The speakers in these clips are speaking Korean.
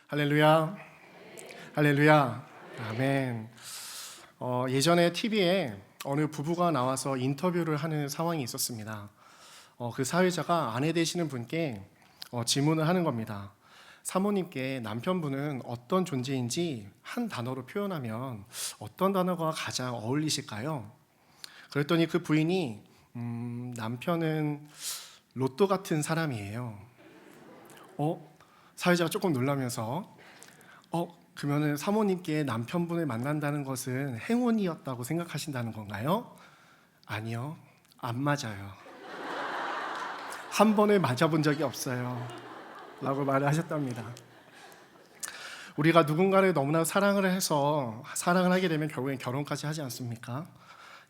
할렐루야, 할렐루야, 아멘. 예전에 TV에 어느 부부가 나와서 인터뷰를 하는 상황이 있었습니다. 그 사회자가 아내 되시는 분께 질문을 하는 겁니다. 사모님께 남편분은 어떤 존재인지 한 단어로 표현하면 어떤 단어가 가장 어울리실까요? 그랬더니 그 부인이 남편은 로또 같은 사람이에요. 사회자가 조금 놀라면서 그러면 사모님께 남편분을 만난다는 것은 행운이었다고 생각하신다는 건가요? 아니요, 안 맞아요. 한 번을 맞아본 적이 없어요 라고 말을 하셨답니다. 우리가 누군가를 너무나 사랑을 해서 사랑을 하게 되면 결국엔 결혼까지 하지 않습니까?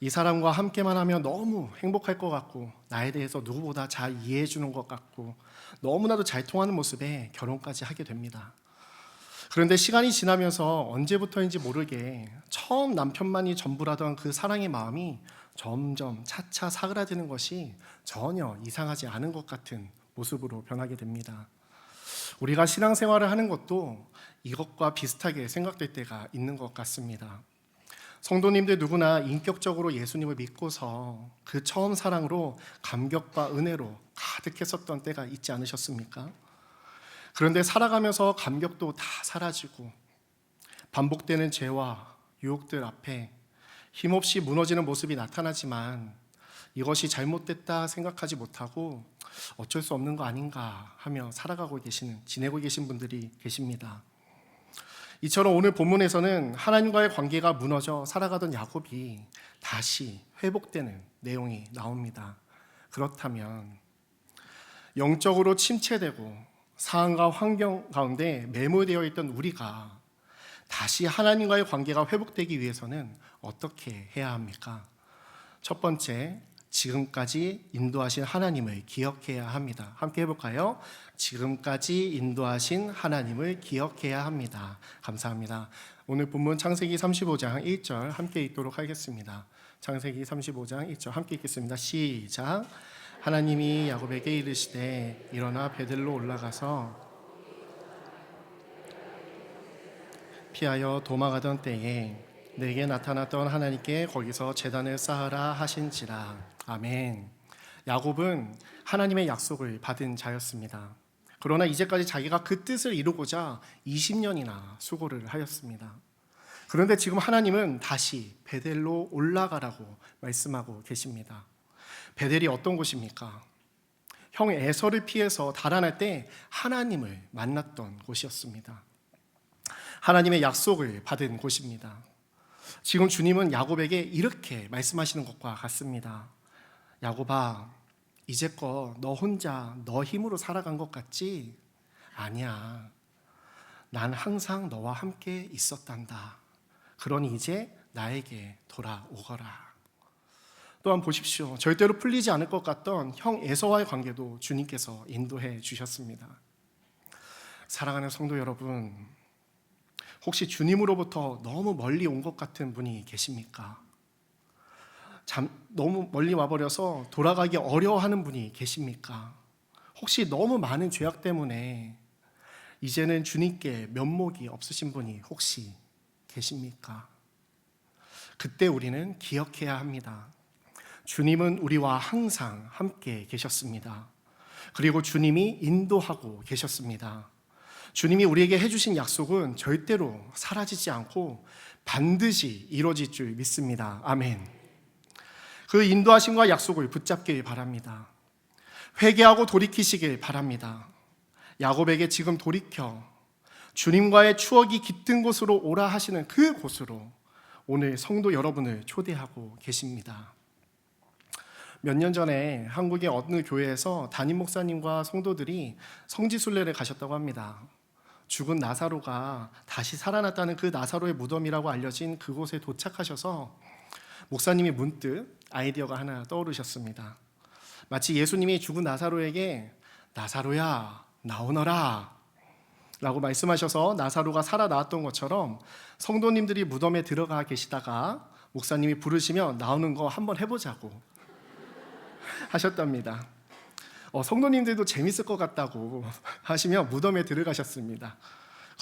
이 사람과 함께만 하면 너무 행복할 것 같고 나에 대해서 누구보다 잘 이해해 주는 것 같고 너무나도 잘 통하는 모습에 결혼까지 하게 됩니다. 그런데 시간이 지나면서 언제부터인지 모르게 처음 남편만이 전부라던 그 사랑의 마음이 점점 차차 사그라드는 것이 전혀 이상하지 않은 것 같은 모습으로 변하게 됩니다. 우리가 신앙생활을 하는 것도 이것과 비슷하게 생각될 때가 있는 것 같습니다. 성도님들 누구나 인격적으로 예수님을 믿고서 그 처음 사랑으로 감격과 은혜로 가득했었던 때가 있지 않으셨습니까? 그런데 살아가면서 감격도 다 사라지고 반복되는 죄와 유혹들 앞에 힘없이 무너지는 모습이 나타나지만 이것이 잘못됐다 생각하지 못하고 어쩔 수 없는 거 아닌가 하며 지내고 계신 분들이 계십니다. 이처럼 오늘 본문에서는 하나님과의 관계가 무너져 살아가던 야곱이 다시 회복되는 내용이 나옵니다. 그렇다면 영적으로 침체되고 상황과 환경 가운데 매몰되어 있던 우리가 다시 하나님과의 관계가 회복되기 위해서는 어떻게 해야 합니까? 첫 번째, 지금까지 인도하신 하나님을 기억해야 합니다. 함께 해볼까요? 지금까지 인도하신 하나님을 기억해야 합니다. 감사합니다. 오늘 본문 창세기 35장 1절 함께 읽도록 하겠습니다. 창세기 35장 1절 함께 읽겠습니다. 시작. 하나님이 야곱에게 이르시되 일어나 베들로 올라가서 피하여 도망하던 때에 내게 나타났던 하나님께 거기서 제단을 쌓으라 하신지라. 아멘. 야곱은 하나님의 약속을 받은 자였습니다. 그러나 이제까지 자기가 그 뜻을 이루고자 20년이나 수고를 하였습니다. 그런데 지금 하나님은 다시 베델로 올라가라고 말씀하고 계십니다. 베델이 어떤 곳입니까? 형 에서를 피해서 달아날 때 하나님을 만났던 곳이었습니다. 하나님의 약속을 받은 곳입니다. 지금 주님은 야곱에게 이렇게 말씀하시는 것과 같습니다. 야곱아, 이제껏 너 혼자 너 힘으로 살아간 것 같지? 아니야. 난 항상 너와 함께 있었단다. 그러니 이제 나에게 돌아오거라. 또한 보십시오. 절대로 풀리지 않을 것 같던 형 에서와의 관계도 주님께서 인도해 주셨습니다. 사랑하는 성도 여러분, 혹시 주님으로부터 너무 멀리 온 것 같은 분이 계십니까? 너무 멀리 와버려서 돌아가기 어려워하는 분이 계십니까? 혹시 너무 많은 죄악 때문에 이제는 주님께 면목이 없으신 분이 혹시 계십니까? 그때 우리는 기억해야 합니다. 주님은 우리와 항상 함께 계셨습니다. 그리고 주님이 인도하고 계셨습니다. 주님이 우리에게 해주신 약속은 절대로 사라지지 않고 반드시 이루어질 줄 믿습니다. 아멘. 그 인도하심과 약속을 붙잡길 바랍니다. 회개하고 돌이키시길 바랍니다. 야곱에게 지금 돌이켜 주님과의 추억이 깃든 곳으로 오라 하시는 그 곳으로 오늘 성도 여러분을 초대하고 계십니다. 몇 년 전에 한국의 어느 교회에서 담임 목사님과 성도들이 성지순례를 가셨다고 합니다. 죽은 나사로가 다시 살아났다는 그 나사로의 무덤이라고 알려진 그곳에 도착하셔서 목사님이 문득 아이디어가 하나 떠오르셨습니다. 마치 예수님이 죽은 나사로에게 나사로야 나오너라 라고 말씀하셔서 나사로가 살아나왔던 것처럼 성도님들이 무덤에 들어가 계시다가 목사님이 부르시면 나오는 거 한번 해보자고 하셨답니다. 성도님들도 재밌을 것 같다고 하시며 무덤에 들어가셨습니다.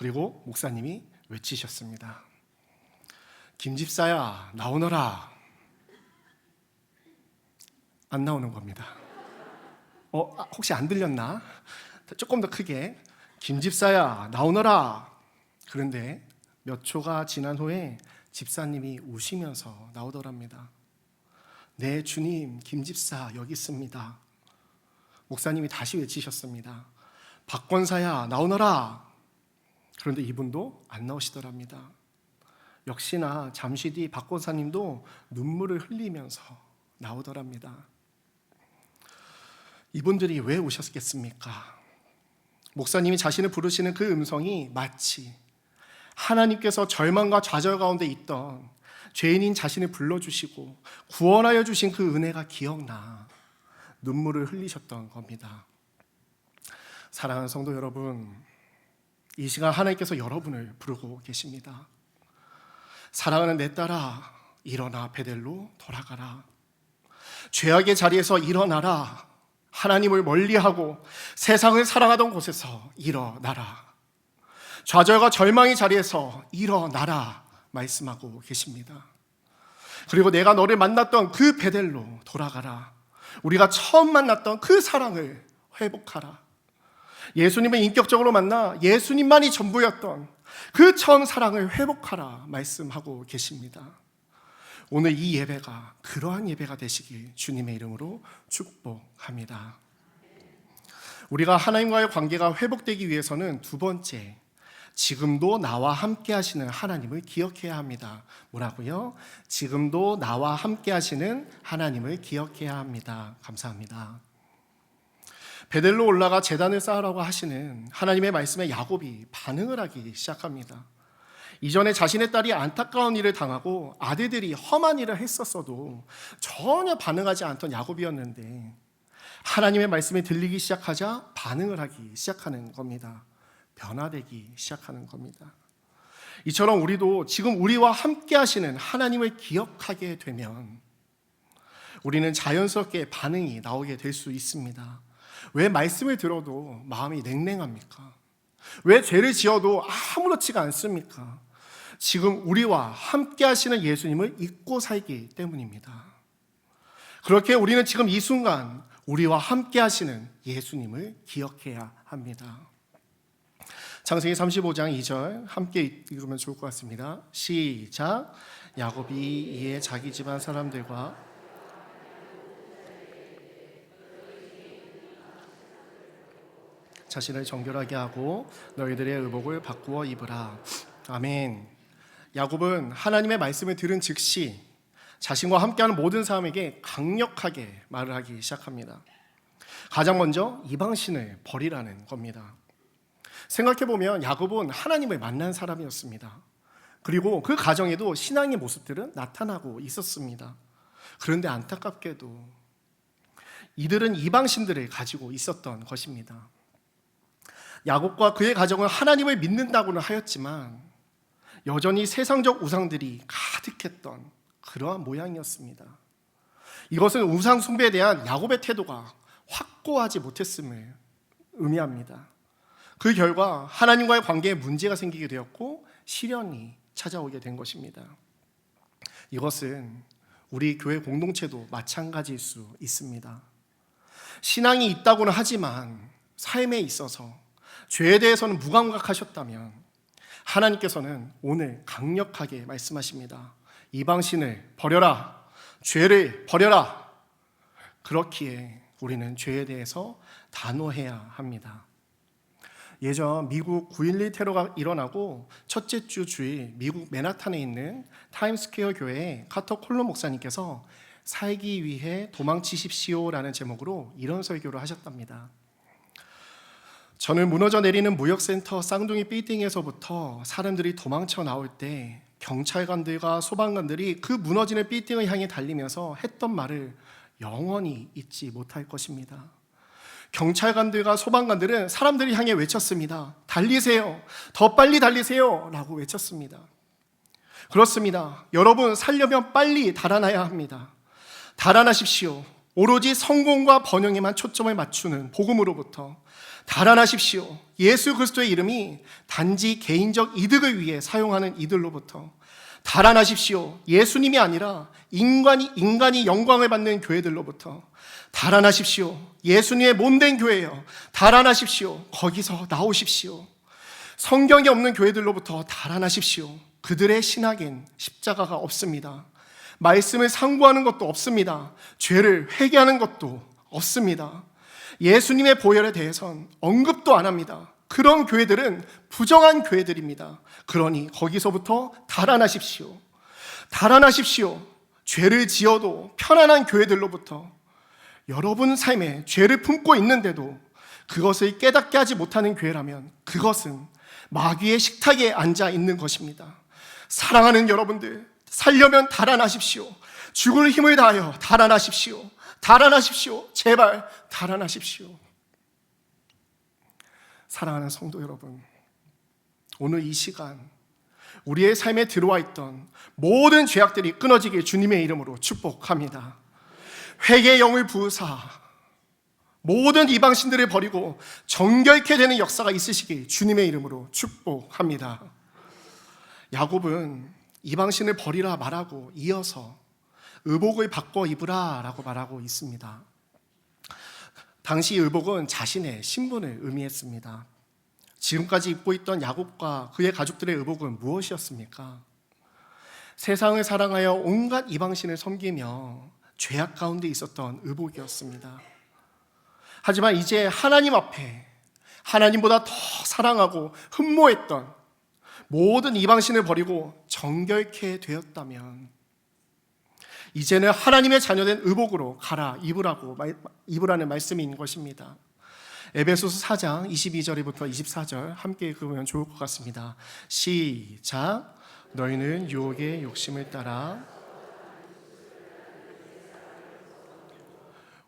그리고 목사님이 외치셨습니다. 김집사야, 나오너라. 안 나오는 겁니다. 혹시 안 들렸나? 조금 더 크게. 김집사야, 나오너라. 그런데 몇 초가 지난 후에 집사님이 우시면서 나오더랍니다. 네, 주님, 김집사 여기 있습니다. 목사님이 다시 외치셨습니다. 박권사야, 나오너라. 그런데 이분도 안 나오시더랍니다. 역시나 잠시 뒤 박권사님도 눈물을 흘리면서 나오더랍니다. 이분들이 왜 오셨겠습니까? 목사님이 자신을 부르시는 그 음성이 마치 하나님께서 절망과 좌절 가운데 있던 죄인인 자신을 불러주시고 구원하여 주신 그 은혜가 기억나 눈물을 흘리셨던 겁니다. 사랑하는 성도 여러분, 이 시간 하나님께서 여러분을 부르고 계십니다. 사랑하는 내 딸아, 일어나 베델로 돌아가라. 죄악의 자리에서 일어나라. 하나님을 멀리하고 세상을 사랑하던 곳에서 일어나라. 좌절과 절망의 자리에서 일어나라 말씀하고 계십니다. 그리고 내가 너를 만났던 그 베델로 돌아가라. 우리가 처음 만났던 그 사랑을 회복하라. 예수님을 인격적으로 만나 예수님만이 전부였던 그 처음 사랑을 회복하라 말씀하고 계십니다. 오늘 이 예배가 그러한 예배가 되시길 주님의 이름으로 축복합니다. 우리가 하나님과의 관계가 회복되기 위해서는 두 번째, 지금도 나와 함께 하시는 하나님을 기억해야 합니다. 뭐라고요? 지금도 나와 함께 하시는 하나님을 기억해야 합니다. 감사합니다. 베델로 올라가 제단을 쌓으라고 하시는 하나님의 말씀에 야곱이 반응을 하기 시작합니다. 이전에 자신의 딸이 안타까운 일을 당하고 아들들이 험한 일을 했었어도 전혀 반응하지 않던 야곱이었는데 하나님의 말씀이 들리기 시작하자 반응을 하기 시작하는 겁니다. 변화되기 시작하는 겁니다. 이처럼 우리도 지금 우리와 함께 하시는 하나님을 기억하게 되면 우리는 자연스럽게 반응이 나오게 될 수 있습니다. 왜 말씀을 들어도 마음이 냉랭합니까? 왜 죄를 지어도 아무렇지가 않습니까? 지금 우리와 함께 하시는 예수님을 잊고 살기 때문입니다. 그렇게 우리는 지금 이 순간 우리와 함께 하시는 예수님을 기억해야 합니다. 창세기 35장 2절 함께 읽으면 좋을 것 같습니다. 시작. 야곱이 이에 자기 집안 사람들과 자신을 정결하게 하고 너희들의 의복을 바꾸어 입으라. 아멘. 야곱은 하나님의 말씀을 들은 즉시 자신과 함께하는 모든 사람에게 강력하게 말을 하기 시작합니다. 가장 먼저 이방신을 버리라는 겁니다. 생각해보면 야곱은 하나님을 만난 사람이었습니다. 그리고 그 가정에도 신앙의 모습들은 나타나고 있었습니다. 그런데 안타깝게도 이들은 이방신들을 가지고 있었던 것입니다. 야곱과 그의 가정은 하나님을 믿는다고는 하였지만 여전히 세상적 우상들이 가득했던 그러한 모양이었습니다. 이것은 우상 숭배에 대한 야곱의 태도가 확고하지 못했음을 의미합니다. 그 결과 하나님과의 관계에 문제가 생기게 되었고 시련이 찾아오게 된 것입니다. 이것은 우리 교회 공동체도 마찬가지일 수 있습니다. 신앙이 있다고는 하지만 삶에 있어서 죄에 대해서는 무감각하셨다면 하나님께서는 오늘 강력하게 말씀하십니다. 이방신을 버려라. 죄를 버려라. 그렇기에 우리는 죄에 대해서 단호해야 합니다. 예전 미국 9.11 테러가 일어나고 첫째 주 주일 미국 맨하탄에 있는 타임스퀘어 교회의 카터 콜론 목사님께서 살기 위해 도망치십시오라는 제목으로 이런 설교를 하셨답니다. 저는 무너져 내리는 무역센터 쌍둥이 빌딩에서부터 사람들이 도망쳐 나올 때 경찰관들과 소방관들이 그 무너지는 빌딩을 향해 달리면서 했던 말을 영원히 잊지 못할 것입니다. 경찰관들과 소방관들은 사람들을 향해 외쳤습니다. 달리세요. 더 빨리 달리세요. 라고 외쳤습니다. 그렇습니다. 여러분, 살려면 빨리 달아나야 합니다. 달아나십시오. 오로지 성공과 번영에만 초점을 맞추는 복음으로부터 달아나십시오. 예수 그리스도의 이름이 단지 개인적 이득을 위해 사용하는 이들로부터 달아나십시오. 예수님이 아니라 인간이 영광을 받는 교회들로부터 달아나십시오. 예수님의 몸된 교회여, 달아나십시오. 거기서 나오십시오. 성경이 없는 교회들로부터 달아나십시오. 그들의 신학엔 십자가가 없습니다. 말씀을 상고하는 것도 없습니다. 죄를 회개하는 것도 없습니다. 예수님의 보혈에 대해선 언급도 안 합니다. 그런 교회들은 부정한 교회들입니다. 그러니 거기서부터 달아나십시오. 달아나십시오. 죄를 지어도 편안한 교회들로부터. 여러분 삶에 죄를 품고 있는데도 그것을 깨닫게 하지 못하는 교회라면 그것은 마귀의 식탁에 앉아 있는 것입니다. 사랑하는 여러분들, 살려면 달아나십시오. 죽을 힘을 다하여 달아나십시오. 달아나십시오. 제발 달아나십시오. 사랑하는 성도 여러분, 오늘 이 시간 우리의 삶에 들어와 있던 모든 죄악들이 끊어지길 주님의 이름으로 축복합니다. 회개의 영을 부으사 모든 이방신들을 버리고 정결케 되는 역사가 있으시길 주님의 이름으로 축복합니다. 야곱은 이방신을 버리라 말하고 이어서 의복을 바꿔 입으라 라고 말하고 있습니다. 당시 의복은 자신의 신분을 의미했습니다. 지금까지 입고 있던 야곱과 그의 가족들의 의복은 무엇이었습니까? 세상을 사랑하여 온갖 이방신을 섬기며 죄악 가운데 있었던 의복이었습니다. 하지만 이제 하나님 앞에 하나님보다 더 사랑하고 흠모했던 모든 이방신을 버리고 정결케 되었다면 이제는 하나님의 자녀된 의복으로 갈아 입으라는 말씀인 것입니다. 에베소서 4장 22절부터 24절 함께 읽으면 좋을 것 같습니다. 시작. 너희는 유혹의 욕심을 따라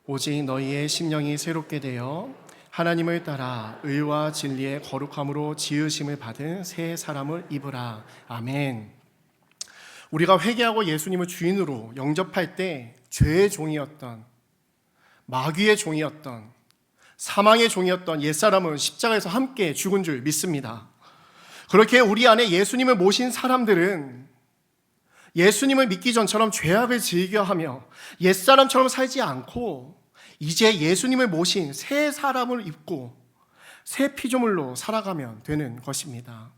오직 너희의 심령이 새롭게 되어 하나님을 따라 의와 진리의 거룩함으로 지으심을 받은 새 사람을 입으라. 아멘. 우리가 회개하고 예수님을 주인으로 영접할 때 죄의 종이었던, 마귀의 종이었던, 사망의 종이었던 옛사람은 십자가에서 함께 죽은 줄 믿습니다. 그렇게 우리 안에 예수님을 모신 사람들은 예수님을 믿기 전처럼 죄악을 즐겨하며 옛사람처럼 살지 않고 이제 예수님을 모신 새 사람을 입고 새 피조물로 살아가면 되는 것입니다.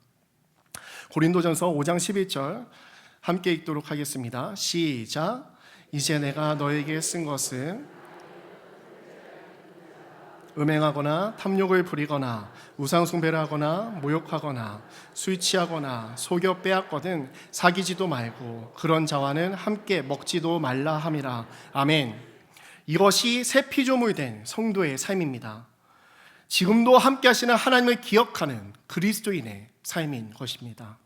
고린도전서 5장 11절 함께 읽도록 하겠습니다. 시작. 이제 내가 너에게 쓴 것은 음행하거나 탐욕을 부리거나 우상숭배를 하거나 모욕하거나 술 취하거나 속여 빼앗거든 사귀지도 말고 그런 자와는 함께 먹지도 말라 함이라. 아멘. 이것이 새 피조물 된 성도의 삶입니다. 지금도 함께 하시는 하나님을 기억하는 그리스도인의 삶인 것입니다.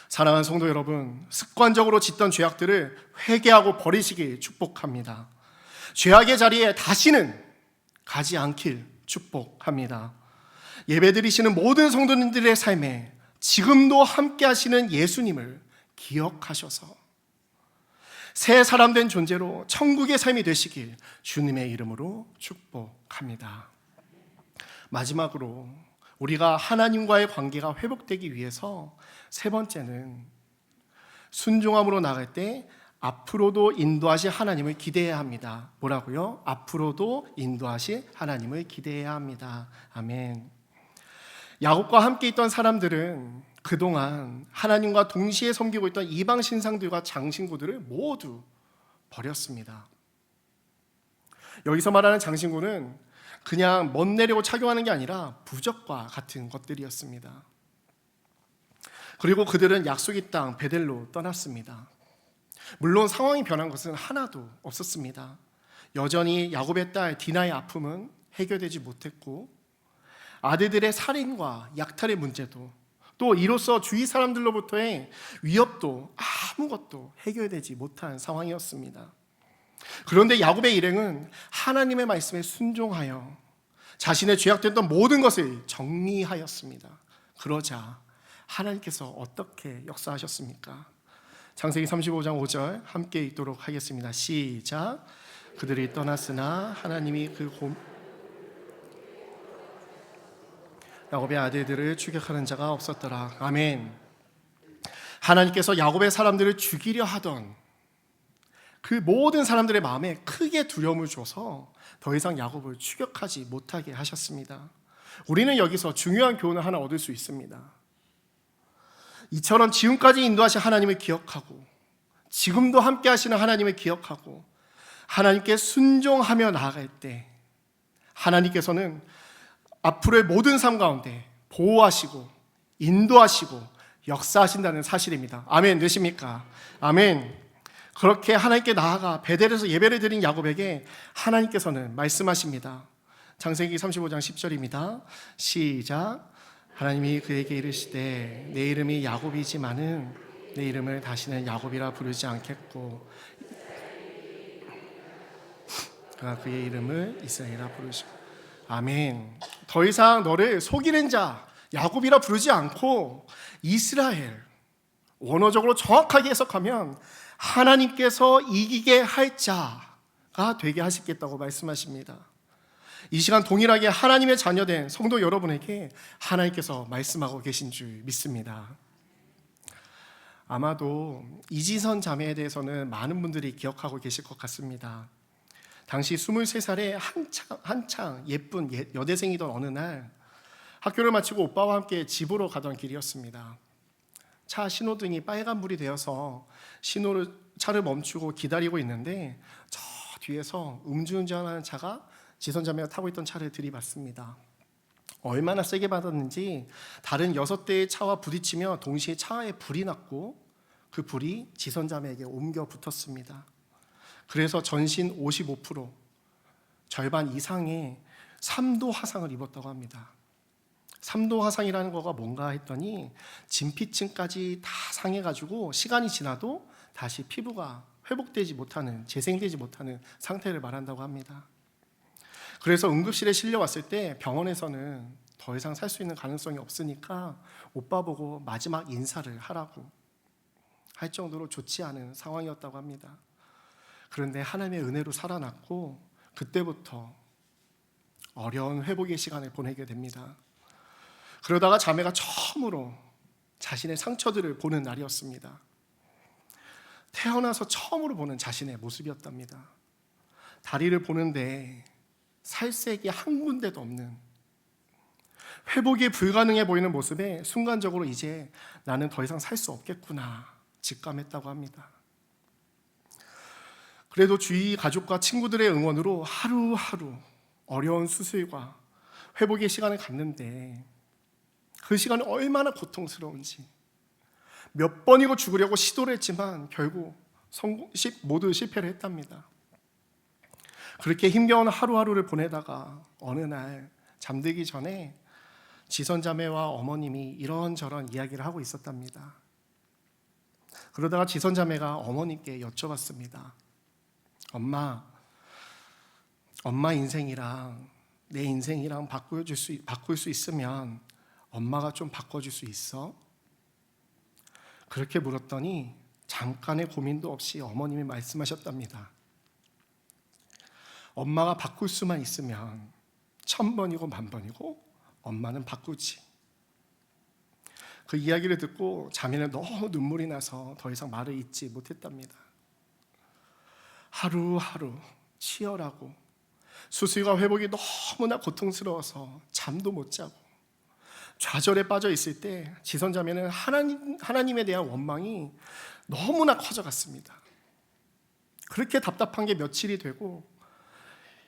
사랑하는 성도 여러분, 습관적으로 짓던 죄악들을 회개하고 버리시길 축복합니다. 죄악의 자리에 다시는 가지 않길 축복합니다. 예배드리시는 모든 성도님들의 삶에 지금도 함께 하시는 예수님을 기억하셔서 새 사람 된 존재로 천국의 삶이 되시길 주님의 이름으로 축복합니다. 마지막으로 우리가 하나님과의 관계가 회복되기 위해서 세 번째는 순종함으로 나갈 때 앞으로도 인도하실 하나님을 기대해야 합니다. 뭐라고요? 앞으로도 인도하실 하나님을 기대해야 합니다. 아멘. 야곱과 함께 있던 사람들은 그동안 하나님과 동시에 섬기고 있던 이방 신상들과 장신구들을 모두 버렸습니다. 여기서 말하는 장신구는 그냥 멋 내려고 착용하는 게 아니라 부적과 같은 것들이었습니다. 그리고 그들은 약속의 땅 베델로 떠났습니다. 물론 상황이 변한 것은 하나도 없었습니다. 여전히 야곱의 딸 디나의 아픔은 해결되지 못했고 아들들의 살인과 약탈의 문제도 또 이로써 주위 사람들로부터의 위협도 아무것도 해결되지 못한 상황이었습니다. 그런데 야곱의 일행은 하나님의 말씀에 순종하여 자신의 죄악됐던 모든 것을 정리하였습니다. 그러자 하나님께서 어떻게 역사하셨습니까? 창세기 35장 5절 함께 읽도록 하겠습니다. 시작. 그들이 떠났으나 하나님이 야곱의 아들들을 추격하는 자가 없었더라. 아멘. 하나님께서 야곱의 사람들을 죽이려 하던 그 모든 사람들의 마음에 크게 두려움을 줘서 더 이상 야곱을 추격하지 못하게 하셨습니다. 우리는 여기서 중요한 교훈을 하나 얻을 수 있습니다. 이처럼 지금까지 인도하신 하나님을 기억하고 지금도 함께 하시는 하나님을 기억하고 하나님께 순종하며 나아갈 때 하나님께서는 앞으로의 모든 삶 가운데 보호하시고 인도하시고 역사하신다는 사실입니다. 아멘 되십니까? 아멘. 그렇게 하나님께 나아가 베델에서 예배를 드린 야곱에게 하나님께서는 말씀하십니다. 창세기 35장 10절입니다. 시작. 하나님이 그에게 이르시되 내 이름이 야곱이지만은 내 이름을 다시는 야곱이라 부르지 않겠고 그가 그의 이름을 이스라엘이라 부르시고. 아멘. 더 이상 너를 속이는 자 야곱이라 부르지 않고 이스라엘, 원어적으로 정확하게 해석하면 하나님께서 이기게 할 자가 되게 하시겠다고 말씀하십니다. 이 시간 동일하게 하나님의 자녀된 성도 여러분에게 하나님께서 말씀하고 계신 줄 믿습니다. 아마도 이지선 자매에 대해서는 많은 분들이 기억하고 계실 것 같습니다. 당시 23살에 한창 예쁜 여대생이던 어느 날 학교를 마치고 오빠와 함께 집으로 가던 길이었습니다. 차 신호등이 빨간불이 되어서 차를 멈추고 기다리고 있는데 저 뒤에서 음주운전하는 차가 지선자매가 타고 있던 차를 들이받습니다. 얼마나 세게 받았는지 다른 6대의 차와 부딪히며 동시에 차에 불이 났고 그 불이 지선자매에게 옮겨 붙었습니다. 그래서 전신 55%, 절반 이상의 3도 화상을 입었다고 합니다. 3도 화상이라는 거가 뭔가 했더니 진피층까지 다 상해가지고 시간이 지나도 다시 피부가 회복되지 못하는, 재생되지 못하는 상태를 말한다고 합니다. 그래서 응급실에 실려왔을 때 병원에서는 더 이상 살 수 있는 가능성이 없으니까 오빠 보고 마지막 인사를 하라고 할 정도로 좋지 않은 상황이었다고 합니다. 그런데 하나님의 은혜로 살아났고 그때부터 어려운 회복의 시간을 보내게 됩니다. 그러다가 자매가 처음으로 자신의 상처들을 보는 날이었습니다. 태어나서 처음으로 보는 자신의 모습이었답니다. 다리를 보는데 살색이 한 군데도 없는, 회복이 불가능해 보이는 모습에 순간적으로 이제 나는 더 이상 살 수 없겠구나 직감했다고 합니다. 그래도 주위 가족과 친구들의 응원으로 하루하루 어려운 수술과 회복의 시간을 갖는데 그 시간이 얼마나 고통스러운지 몇 번이고 죽으려고 시도를 했지만 결국 모두 실패를 했답니다. 그렇게 힘겨운 하루하루를 보내다가 어느 날 잠들기 전에 지선자매와 어머님이 이런저런 이야기를 하고 있었답니다. 그러다가 지선자매가 어머님께 여쭤봤습니다. 엄마 인생이랑 내 인생이랑 바꿀 수 있으면 엄마가 좀 바꿔줄 수 있어? 그렇게 물었더니 잠깐의 고민도 없이 어머님이 말씀하셨답니다. 엄마가 바꿀 수만 있으면 1000번이고 10,000번이고 엄마는 바꾸지. 그 이야기를 듣고 자매는 너무 눈물이 나서 더 이상 말을 잇지 못했답니다. 하루하루 치열하고 수술과 회복이 너무나 고통스러워서 잠도 못 자고 좌절에 빠져 있을 때 지선자매는 하나님에 대한 원망이 너무나 커져갔습니다. 그렇게 답답한 게 며칠이 되고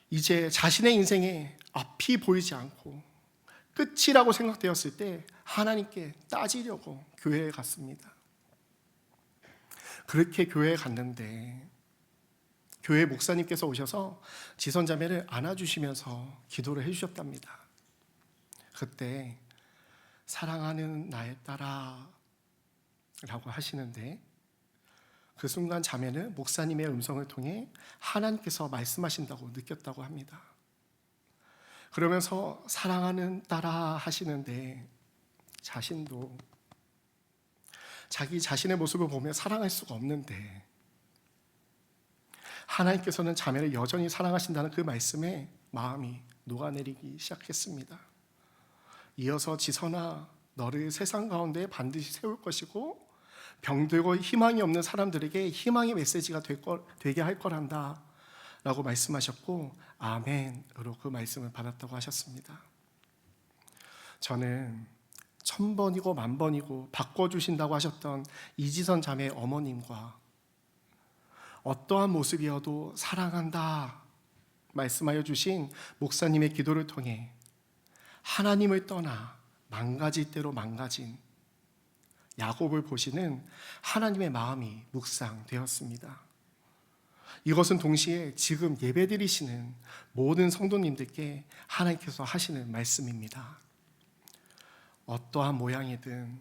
이제 자신의 인생에 앞이 보이지 않고 끝이라고 생각되었을 때 하나님께 따지려고 교회에 갔습니다. 그렇게 교회에 갔는데 교회 목사님께서 오셔서 지선자매를 안아주시면서 기도를 해주셨답니다. 그때 사랑하는 나의 딸아 라고 하시는데 그 순간 자매는 목사님의 음성을 통해 하나님께서 말씀하신다고 느꼈다고 합니다. 그러면서 사랑하는 딸아 하시는데 자신도 자기 자신의 모습을 보며 사랑할 수가 없는데 하나님께서는 자매를 여전히 사랑하신다는 그 말씀에 마음이 녹아내리기 시작했습니다. 이어서 지선아, 너를 세상 가운데 반드시 세울 것이고 병들고 희망이 없는 사람들에게 희망의 메시지가 되게 할 거란다 라고 말씀하셨고 아멘으로 그 말씀을 받았다고 하셨습니다. 저는 1000번이고 10,000번이고 바꿔주신다고 하셨던 이지선 자매의 어머님과 어떠한 모습이어도 사랑한다 말씀하여 주신 목사님의 기도를 통해 하나님을 떠나 망가질 대로 망가진 야곱을 보시는 하나님의 마음이 묵상되었습니다. 이것은 동시에 지금 예배드리시는 모든 성도님들께 하나님께서 하시는 말씀입니다. 어떠한 모양이든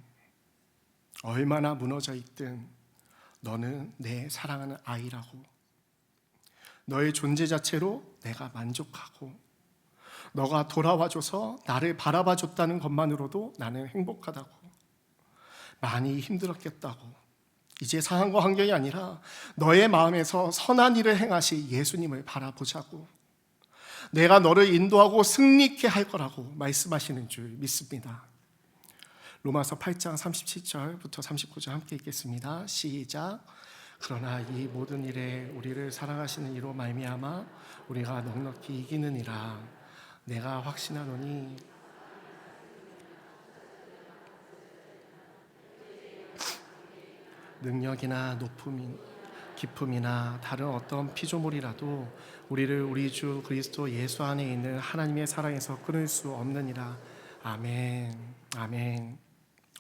얼마나 무너져 있든 너는 내 사랑하는 아이라고, 너의 존재 자체로 내가 만족하고 너가 돌아와줘서 나를 바라봐줬다는 것만으로도 나는 행복하다고, 많이 힘들었겠다고, 이제 상황과 환경이 아니라 너의 마음에서 선한 일을 행하시 예수님을 바라보자고, 내가 너를 인도하고 승리케 할 거라고 말씀하시는 줄 믿습니다. 로마서 8장 37절부터 39절 함께 읽겠습니다. 시작. 그러나 이 모든 일에 우리를 사랑하시는 이로 말미암아 우리가 넉넉히 이기느니라. 내가 확신하노니 능력이나 높음, 기쁨이나 다른 어떤 피조물이라도 우리를 우리 주 그리스도 예수 안에 있는 하나님의 사랑에서 끊을 수 없느니라. 아멘. 아멘.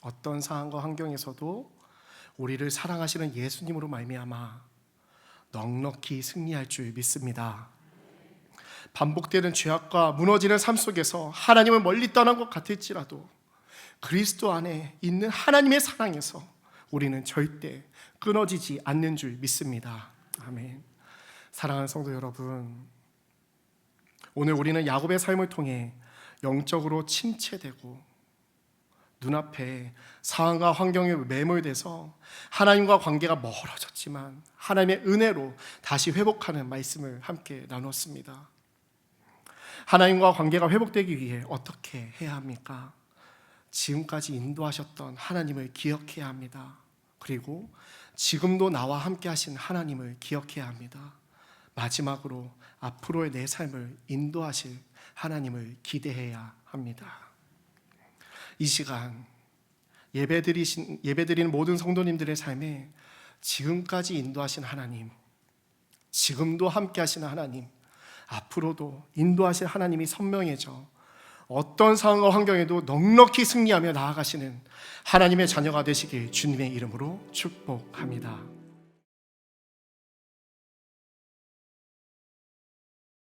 어떤 상황과 환경에서도 우리를 사랑하시는 예수님으로 말미암아 넉넉히 승리할 줄 믿습니다. 반복되는 죄악과 무너지는 삶 속에서 하나님을 멀리 떠난 것 같을지라도 그리스도 안에 있는 하나님의 사랑에서 우리는 절대 끊어지지 않는 줄 믿습니다. 아멘. 사랑하는 성도 여러분, 오늘 우리는 야곱의 삶을 통해 영적으로 침체되고 눈앞에 상황과 환경에 매몰돼서 하나님과 관계가 멀어졌지만 하나님의 은혜로 다시 회복하는 말씀을 함께 나눴습니다. 하나님과 관계가 회복되기 위해 어떻게 해야 합니까? 지금까지 인도하셨던 하나님을 기억해야 합니다. 그리고 지금도 나와 함께 하신 하나님을 기억해야 합니다. 마지막으로 앞으로의 내 삶을 인도하실 하나님을 기대해야 합니다. 이 시간 예배드리는 모든 성도님들의 삶에 지금까지 인도하신 하나님, 지금도 함께 하시는 하나님, 앞으로도 인도하실 하나님이 선명해져 어떤 상황과 환경에도 넉넉히 승리하며 나아가시는 하나님의 자녀가 되시길 주님의 이름으로 축복합니다.